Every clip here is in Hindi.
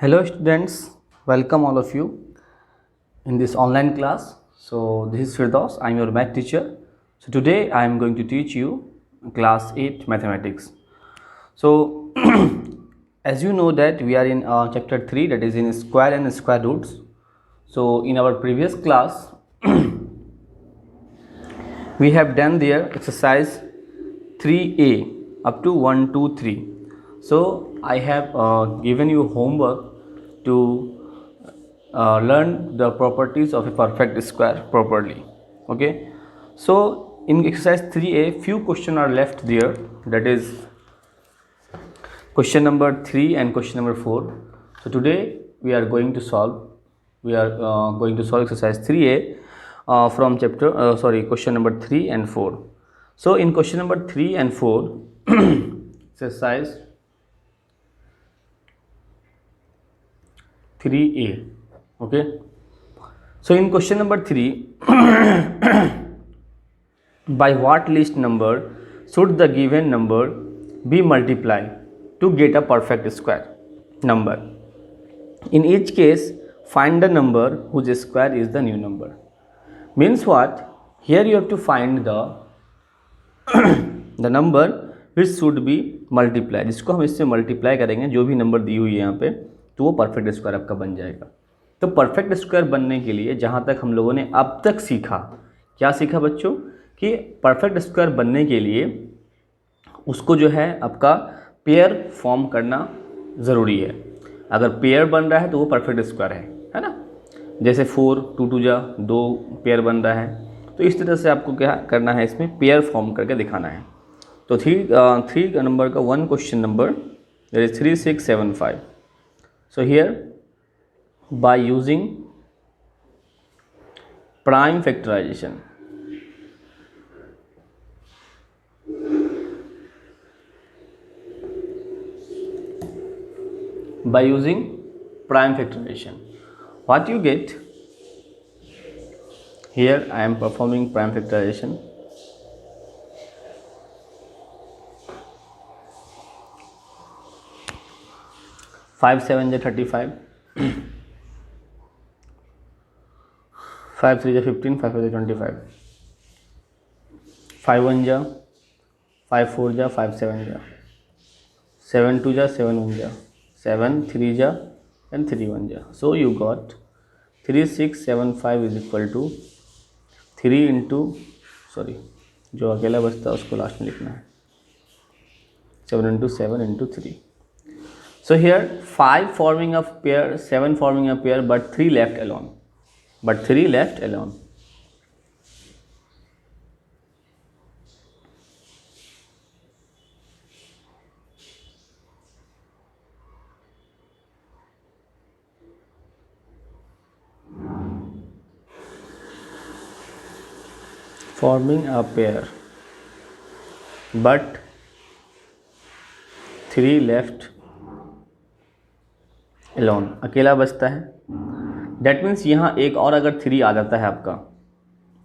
Hello students, welcome all of you in this online class. So this is Firdaus, I am your math teacher. So today I am going to teach you class 8 mathematics. So as you know that we are in chapter 3, that is in square and square roots. So in our previous class we have done there exercise 3a up to 1, 2, 3. So I have given you homework to learn the properties of a perfect square properly. Okay, so in exercise 3a few questions are left there, that is question number 3 and question number 4. So today we are going to solve exercise 3a from question number 3 and 4. So in question number 3 and 4 exercise 3a. Okay, so in question number 3 by what least number should the given number be multiplied to get a perfect square number? In each case find the number whose square is the new number. Means what? Here you have to find the number which should be multiplied, जिसको हम इससे मल्टीप्लाई करेंगे, जो भी नंबर दी हुई है यहाँ पे, तो वो परफेक्ट स्क्वायर आपका बन जाएगा. तो परफेक्ट स्क्वायर बनने के लिए जहाँ तक हम लोगों ने अब तक सीखा, क्या सीखा बच्चों, कि परफेक्ट स्क्वायर बनने के लिए उसको जो है आपका पेयर फॉर्म करना ज़रूरी है. अगर पेयर बन रहा है तो वो परफेक्ट स्क्वायर है ना. जैसे 4 2 2 जा 2 पेयर बन रहा है, तो इस तरह से आपको क्या करना है, इसमें पेयर फॉर्म करके दिखाना है. तो थ्री नंबर का one question number that is 3675. So here by using prime factorisation, by using prime factorization, what you get here, I am performing prime factorization. Five 7 जा 35, 5 3 जा 15, 5 5 जा 25, 5 1 जा 5 4 जा 5 7 जा 7 2 जा 7 1 जा 7 3 जा and 3 1 जा. So you got 3675 is equal to 3 into, sorry जो अकेला बचता है उसको लास्ट में लिखना है, 7 into 7 into 3. So here 5 forming a pair, 7 forming a pair, but 3 left alone. Forming a pair but 3 left alone, अकेला बचता है. That means यहाँ एक और अगर 3 आ जाता है आपका,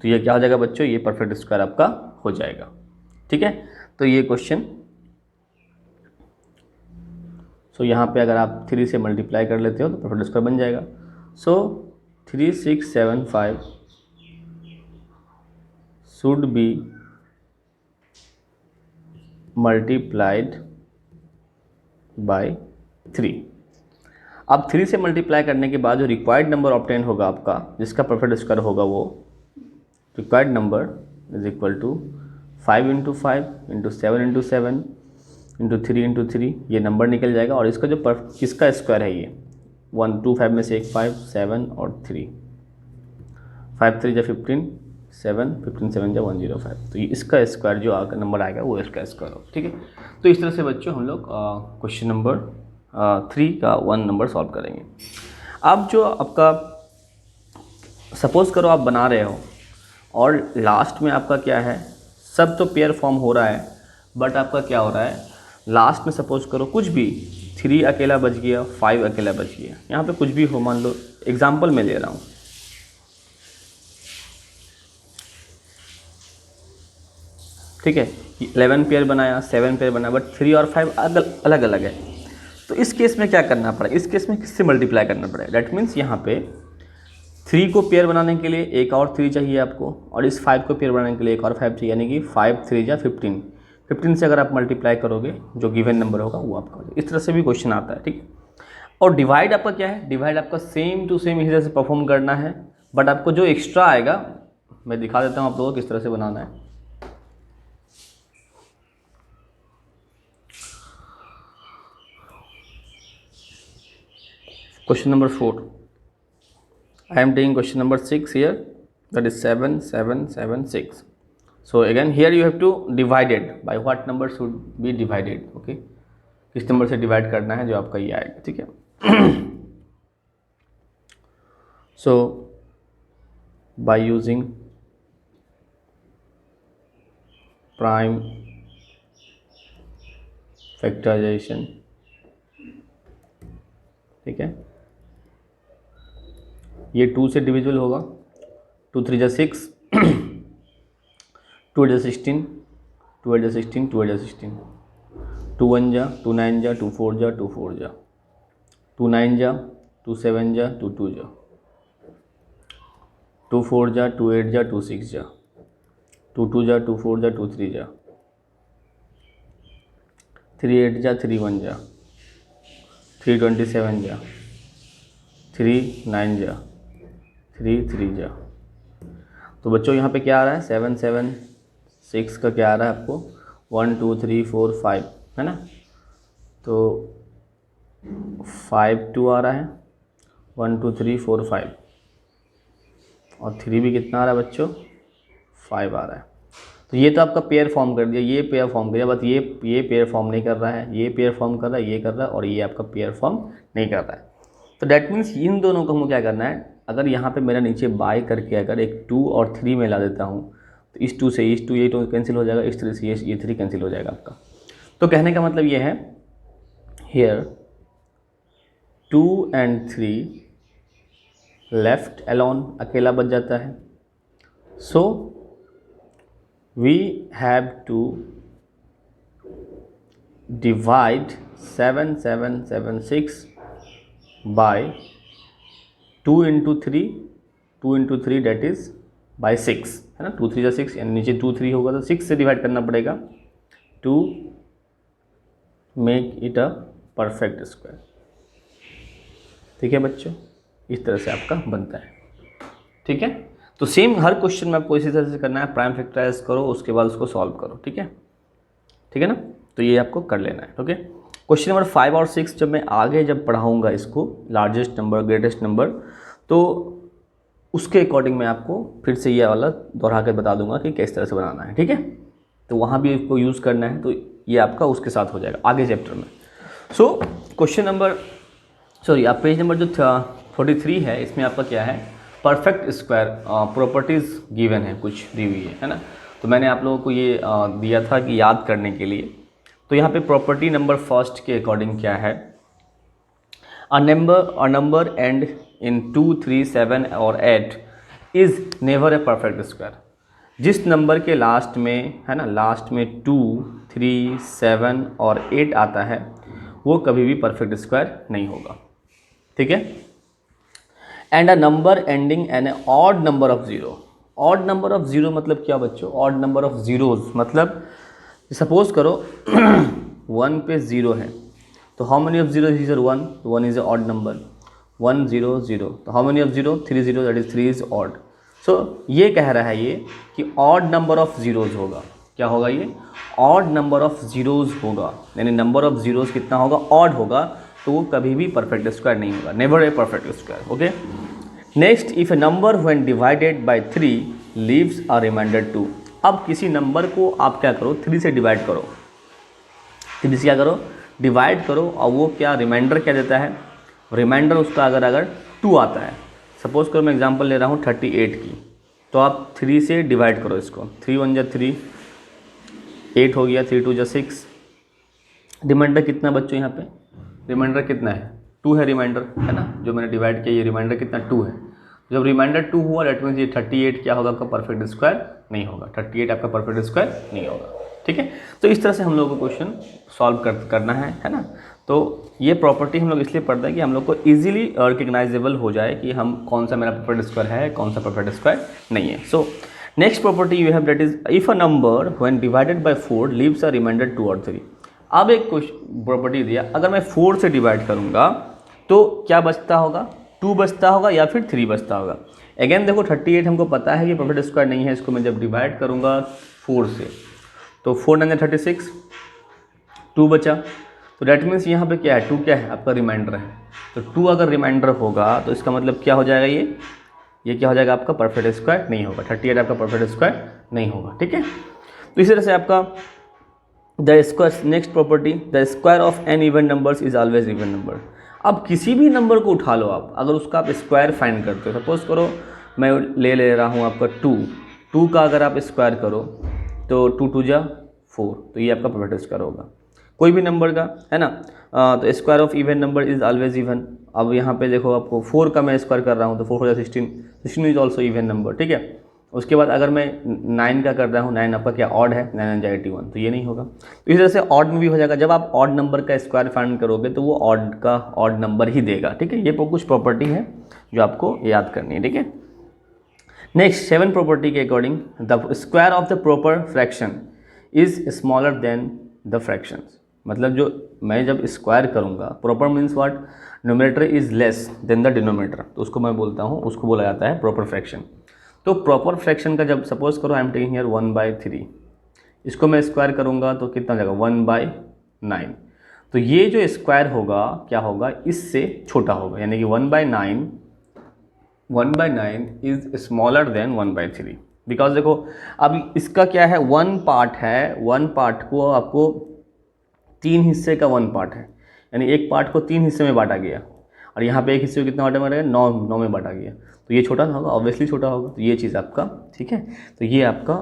तो ये क्या हो जाएगा बच्चों, ये परफेक्ट स्क्वायर आपका हो जाएगा. ठीक है, तो ये क्वेश्चन, सो यहाँ पे अगर आप 3 से मल्टीप्लाई कर लेते हो तो परफेक्ट स्क्वायर बन जाएगा. सो 3675 should be multiplied by 3. अब 3 से मल्टीप्लाई करने के बाद जो रिक्वायर्ड नंबर ऑब्टेन होगा आपका, जिसका परफेक्ट स्क्वायर होगा, वो required number is equal to 5 into 5 into 7 into 7 into 3 into 3. ये नंबर निकल जाएगा. और इसका जो किसका स्क्वायर है, ये 1 2 5 में से एक 5 7 और 3, 5 3 जा 15, 7 15 7 जा 105. तो ये इसका स्क्वायर जो नंबर आएगा वो इसका स्क्वायर हो. ठीक है, तो इस तरह से बच्चों हम लोग क्वेश्चन नंबर 3 का 1 नंबर सॉल्व करेंगे. अब जो आपका, सपोज करो आप बना रहे हो और लास्ट में आपका क्या है, सब तो पेयर फॉर्म हो रहा है, बट आपका क्या हो रहा है, लास्ट में सपोज करो कुछ भी 3 अकेला बच गया, 5 अकेला बच गया. यहाँ पे कुछ भी हो, मान लो एग्जाम्पल मैं ले रहा हूँ, ठीक है, 11 पेयर बनाया, 7 पेयर बनाया, बट 3 और 5 अलग अलग है. तो इस केस में क्या करना पड़ेगा, इस केस में किससे मल्टीप्लाई करना पड़ेगा, दैट मीन्स यहाँ पे 3 को पेयर बनाने के लिए एक और 3 चाहिए आपको, और इस 5 को पेयर बनाने के लिए एक और 5 चाहिए, यानी कि 5 3 जा 15। 15 से अगर आप मल्टीप्लाई करोगे जो गिवन नंबर होगा वो आपका हो जाएगा। इस तरह से भी क्वेश्चन आता है, ठीक है। और डिवाइड आपका क्या है, डिवाइड आपका सेम टू सेम इसी तरह से परफॉर्म करना है, बट आपको जो एक्स्ट्रा आएगा मैं दिखा देता हूँ आप लोगों को किस तरह से बनाना है। Question number 4, I am taking question number 6 here, that is 7 7 7 6. So again here you have to divide it by what number should be divided, okay, किस नंबर से डिवाइड करना है जो आपका ये आएगा, ठीक है। So by using prime factorization, ठीक है, ये 2 से डिविजिबल होगा, 2 3 जा 6, 2 8 जा 16, 2 8 जा 16, 2 8 जा 16, 2 1 जा 2 9 जा 2 4 जा 2 4 जा 2 9 जा 2 7 जा 2 2 जा 2 4 जा 2 8 जा 2 6 जा 2 2 जा 2 4 जा 2 3 जा 3 8 जा 3 1 जा 3 27 जा 3 9 जा 3 3 जा। तो बच्चों यहाँ पे क्या आ रहा है, 7 7 6 का क्या आ रहा है आपको 1 2 3 4 5, है ना। तो 5 2 आ रहा है, 1 2 3 4 5, और 3 भी कितना आ रहा है बच्चों, 5 आ रहा है। तो ये तो आपका पेयर फॉर्म कर दिया, ये पेयर फॉर्म कर दिया, बस ये पेयर फॉर्म नहीं कर रहा है, ये पेयर फॉर्म कर रहा है, ये कर रहा है, और ये आपका पेयर फॉर्म नहीं कर रहा है। तो डैट मीन्स इन दोनों को हमको क्या करना है, अगर यहाँ पे मेरा नीचे बाय करके अगर एक 2 और 3 में ला देता हूँ तो इस 2 से इस 2 ये तो कैंसिल हो जाएगा, इस तरह से ये 3 कैंसिल हो जाएगा आपका। तो कहने का मतलब ये है, हियर 2 and 3 लेफ्ट अलोन, अकेला बच जाता है। So we have to divide 7 7 7 6 by 2 into 3, 2 into 3 that is by 6, है ना। 2 3 जा 6, यानी नीचे 2 3 होगा तो 6 से डिवाइड करना पड़ेगा to make it a perfect square, ठीक है बच्चों। इस तरह से आपका बनता है, ठीक है। तो सेम हर क्वेश्चन में आपको इसी तरह से करना है, प्राइम फैक्टराइज करो, उसके बाद उसको सॉल्व करो, ठीक है, ठीक है ना। तो ये आपको कर लेना है, ओके। क्वेश्चन नंबर 5 और 6 जब मैं आगे जब पढ़ाऊँगा इसको, लार्जेस्ट नंबर ग्रेटेस्ट नंबर, तो उसके अकॉर्डिंग मैं आपको फिर से ये वाला दोहरा कर बता दूंगा कि किस तरह से बनाना है, ठीक है। तो वहाँ भी इसको यूज़ करना है, तो ये आपका उसके साथ हो जाएगा आगे चैप्टर में। सो क्वेश्चन नंबर आप पेज नंबर जो 43 है, इसमें आपका क्या है, परफेक्ट स्क्वायर प्रॉपर्टीज़ गिवन है, कुछ दी हुई है ना। तो मैंने आप लोगों को ये दिया था कि याद करने के लिए। तो यहाँ पे प्रॉपर्टी नंबर फर्स्ट के अकॉर्डिंग क्या है, अ नंबर एंड इन 2 3 7 और 8 is never a perfect square. जिस नंबर के लास्ट में, है ना, लास्ट में 2 3 7 और 8 आता है वो कभी भी परफेक्ट स्क्वायर नहीं होगा, ठीक है। And a number ending in a odd number of zero. Odd number of zero मतलब क्या बच्चों, ऑड नंबर ऑफ ज़ीरोज़ मतलब सपोज करो 1 पे 0 है, तो how many of 0 is 1, 1 is a odd number, 1 0 0, तो how many of 0, 3 0, that is 3 is odd. So ये कह रहा है ये कि ऑड नंबर ऑफ ज़ीरोज़ होगा, क्या होगा ये, ऑड नंबर ऑफ ज़ीरोज़ होगा, यानी नंबर ऑफ ज़ीरोज़ कितना होगा, ऑड होगा, तो वो कभी भी परफेक्ट स्क्वायर नहीं होगा, never a perfect square, okay. Next, if a number when divided by 3 leaves a remainder 2। अब किसी नंबर को आप क्या करो, 3 से डिवाइड करो, 3 से क्या करो, डिवाइड करो, और वो क्या रिमाइंडर क्या देता है, रिमाइंडर उसका अगर 2 आता है, सपोज करो मैं एग्जांपल ले रहा हूँ 38 की, तो आप 3 से डिवाइड करो इसको, 3 1 जा 3, 8 हो गया, 3 2 जा 6, रिमाइंडर कितना बच्चों यहाँ पे, रिमाइंडर कितना है, 2 है रिमाइंडर, है ना, जो मैंने डिवाइड किया ये रिमाइंडर कितना 2 है। जब रिमाइंडर 2 हुआ डेट मीन्स ये 38 क्या होगा आपका, परफेक्ट स्क्वायर नहीं होगा, 38 आपका परफेक्ट स्क्वायर नहीं होगा, ठीक है। तो इस तरह से हम लोगों को क्वेश्चन सॉल्व करना है ना। तो ये प्रॉपर्टी हम लोग इसलिए पढ़ते हैं कि हम लोग को ईजिली रिकग्नाइजेबल हो जाए कि हम कौन सा मेरा परफेक्ट स्क्वायर है, कौन सा परफेक्ट स्क्वायर नहीं है। So next property you have that is if a number when divided by 4 leaves a remainder 2 और 3। अब एक प्रॉपर्टी दिया, अगर मैं 4 से डिवाइड करूँगा तो क्या बचता होगा, 2 बचता होगा या फिर 3 बचता होगा। अगेन देखो 38 हमको पता है कि परफेक्ट स्क्वायर नहीं है, इसको मैं जब डिवाइड करूँगा 4 से तो 4 9 36, 2 बचा। तो डैट मीन्स यहाँ पे क्या है, 2 क्या है आपका रिमाइंडर है। तो 2 अगर रिमाइंडर होगा तो इसका मतलब क्या हो जाएगा, ये क्या हो जाएगा आपका परफेक्ट स्क्वायर नहीं होगा। 38 आपका परफेक्ट स्क्वायर नहीं होगा, ठीक है। तो इसी तरह से आपका the square, next property the square of an even numbers is always even number. अब किसी भी नंबर को उठा लो आप, अगर उसका आप स्क्वायर फाइंड करते हो, सपोज करो मैं ले रहा हूँ आपका 2 का अगर आप स्क्वायर करो तो 2 2 जा 4, तो ये आपका परफेक्ट स्क्वायर होगा कोई भी नंबर का, है ना। तो square of even number is always even. अब यहाँ पे देखो आपको 4 का मैं स्क्वायर कर रहा हूँ तो 4 हो जाए 16, 16 इज ऑल्सो इवन नंबर, ठीक है। उसके बाद अगर मैं 9 का कर रहा हूँ, 9 आपका क्या ऑड है, 9 9 81, तो ये नहीं होगा। तो इस तरह से ऑड में भी हो जाएगा, जब आप ऑड नंबर का स्क्वायर फाइंड करोगे तो वो ऑड का ऑड नंबर ही देगा, ठीक है। ये कुछ प्रॉपर्टी है जो आपको याद करनी है, ठीक है। नेक्स्ट 7 प्रॉपर्टी के according the square of the proper fraction is smaller than the fractions. मतलब जो मैं जब स्क्वायर करूँगा, proper means what, numerator is less than the denominator, तो उसको मैं बोलता हूँ, उसको बोला जाता है प्रॉपर फ्रैक्शन। तो प्रॉपर फ्रैक्शन का जब सपोज करो आई एम टेकिंग हियर 1/3, इसको मैं स्क्वायर करूँगा तो कितना जाएगा 1/9। तो ये जो स्क्वायर होगा क्या होगा, इससे छोटा होगा, यानी कि 1/9 इज स्मॉलर देन 1/3। बिकॉज देखो अब इसका क्या है, 1 पार्ट है, 1 पार्ट को आपको 3 हिस्से का 1 पार्ट है, यानी एक पार्ट को 3 हिस्से में बांटा गया, और यहाँ पे एक हिस्से को कितना बांटा गया, 9 में बांटा गया, तो ये छोटा ना होगा, ऑब्वियसली छोटा होगा। तो ये चीज़ आपका ठीक है। तो ये आपका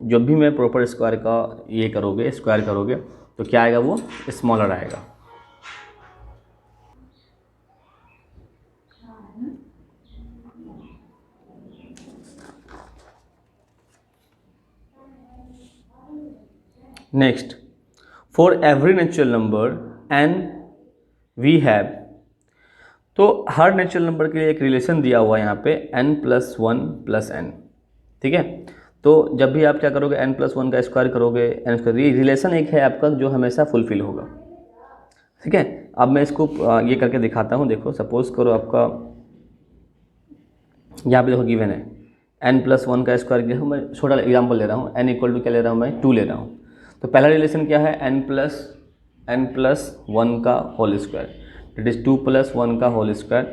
जब भी मैं प्रॉपर स्क्वायर का ये करोगे, स्क्वायर करोगे तो क्या आएगा, वो स्मॉलर आएगा। Next for every natural number N we have, तो हर नेचुरल नंबर के लिए एक रिलेशन दिया हुआ है यहाँ पे n+1 + n, ठीक है। तो जब भी आप क्या करोगे, n+1 का स्क्वायर करोगे, n स्क्वायर, ये रिलेशन एक है आपका जो हमेशा फुलफिल होगा, ठीक है। अब मैं इसको ये करके दिखाता हूँ। देखो सपोज करो आपका यहाँ पे देखो गिवन है n+1 का स्क्वायर, देखो मैं छोटा एग्जाम्पल ले रहा हूँ, n = क्या ले रहा हूँ मैं, 2 ले रहा हूँ। तो पहला रिलेशन क्या है, n+1 का होल स्क्वायर, दैट इज 2 + 1 का होल स्क्वायर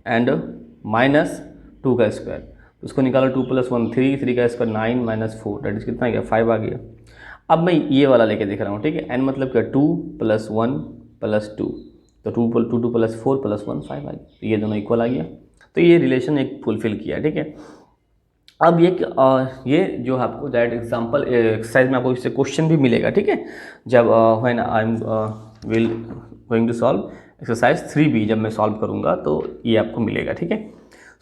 एंड -2 का स्क्वायर। तो उसको निकालो, 2 + 1 3 का स्क्वायर 9 - 4, दैट इज कितना आ गया, 5 आ गया। अब मैं ये वाला लेके देख रहा हूँ, ठीक है। n मतलब क्या, 2 + 1 + 2, तो 2 + 4 + 1 5 आ गया, तो ये दोनों इक्वल आ गया। तो ये रिलेशन एक फुलफिल किया, ठीक है। अब ये जो आपको डायरेक्ट एग्जांपल एक्सरसाइज में आपको इससे क्वेश्चन भी मिलेगा, ठीक है। जब when I am will going to solve exercise 3B, जब मैं सॉल्व करूँगा तो ये आपको मिलेगा, ठीक है।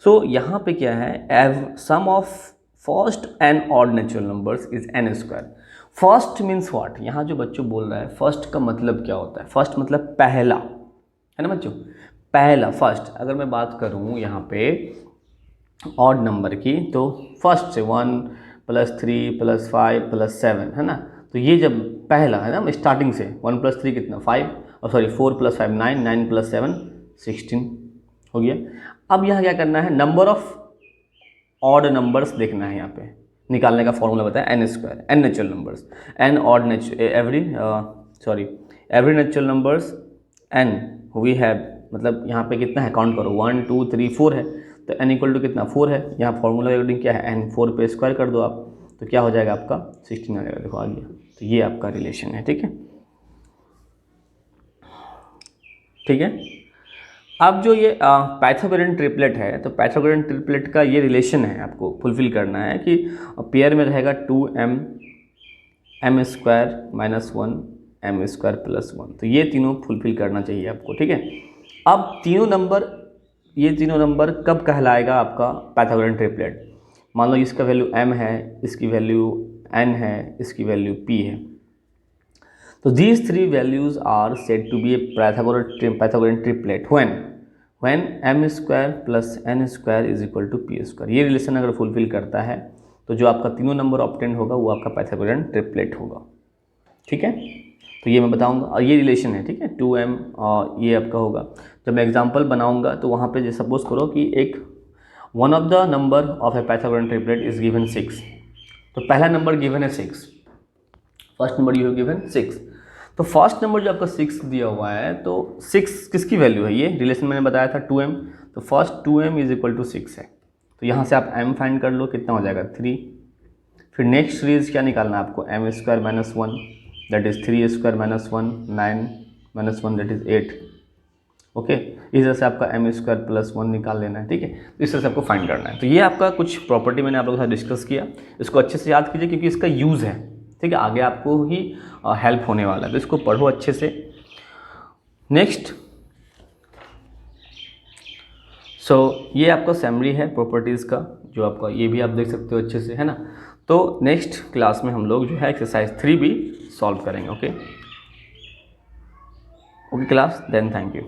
सो यहाँ पे क्या है, sum of first and odd natural numbers is n²। First means what, यहाँ जो बच्चों बोल रहा है फर्स्ट का मतलब क्या होता है, फर्स्ट मतलब पहला, है ना बच्चों, पहला फर्स्ट। अगर मैं बात करूँ यहाँ पे ऑड नंबर की, तो फर्स्ट से 1 + 3 + 5 + 7, है ना। तो ये जब पहला है ना, स्टार्टिंग से 1 + 3 कितना 5, और सॉरी 4 + 5 9, 9 + 7 16 हो गया। अब यहाँ क्या करना है, नंबर ऑफ ऑड नंबर्स देखना है, यहाँ पे निकालने का फॉर्मूला बताया n², n natural numbers, n odd every natural numbers n we have, मतलब यहाँ पे कितना है, काउंट करो 1 2 3 4 है, तो n = कितना 4 है। यहाँ फॉर्मूला अकॉर्डिंग क्या है, n 4 पे स्क्वायर कर दो आप, तो क्या हो जाएगा आपका 16 आ जाएगा, देखो आ गया। तो ये आपका रिलेशन है, ठीक है, ठीक है। अब जो ये पाइथागोरियन ट्रिपलेट है, तो पाइथागोरियन ट्रिपलेट का ये रिलेशन है, आपको फुलफिल करना है कि पेयर में रहेगा 2m m² - 1 m² + 1, तो ये तीनों फुलफिल करना चाहिए आपको, ठीक है। अब ये तीनों नंबर कब कहलाएगा आपका पाइथागोरियन ट्रिपलेट, मान लो इसका वैल्यू m है, इसकी वैल्यू n है, इसकी वैल्यू p है, तो these three values are said to be a Pythagorean triplet when m square plus n square is equal to p square। ये रिलेशन अगर फुलफिल करता है तो जो आपका तीनों नंबर ऑब्टेन होगा वो आपका पाइथागोरियन ट्रिपलेट होगा। ठीक है, तो ये मैं बताऊंगा और ये रिलेशन है। ठीक है, 2m और ये आपका होगा। जब मैं एग्जांपल बनाऊंगा तो वहाँ पे सपोज करो कि एक one of the number of A Pythagorean triplet is given 6। तो पहला नंबर गिवन है 6, first number you have given 6। तो फर्स्ट नंबर जो आपका 6 दिया हुआ है, तो 6 किसकी वैल्यू है? ये रिलेशन मैंने बताया था 2m, तो first 2m is equal to 6 है। तो यहाँ से आप m फाइंड कर लो, कितना हो जाएगा 3। फिर नेक्स्ट सीरीज क्या निकालना है आपको? m square minus 1 that is 3 square minus 1 9 minus 1 that is 8। Okay, इस तरह से आपका m स्क्वायर प्लस 1 निकाल लेना है। ठीक है, तो इस तरह से आपको फाइंड करना है। तो ये आपका कुछ प्रॉपर्टी मैंने आप लोगों के साथ डिस्कस किया, इसको अच्छे से याद कीजिए क्योंकि इसका यूज़ है। ठीक है, आगे आपको ही हेल्प होने वाला है, तो इसको पढ़ो अच्छे से। नेक्स्ट, ये आपका समरी है प्रॉपर्टीज़ का, जो आपका ये भी आप देख सकते हो अच्छे से, है ना। तो नेक्स्ट क्लास में हम लोग जो है एक्सरसाइज 3 भी सॉल्व करेंगे। Okay class, then thank you.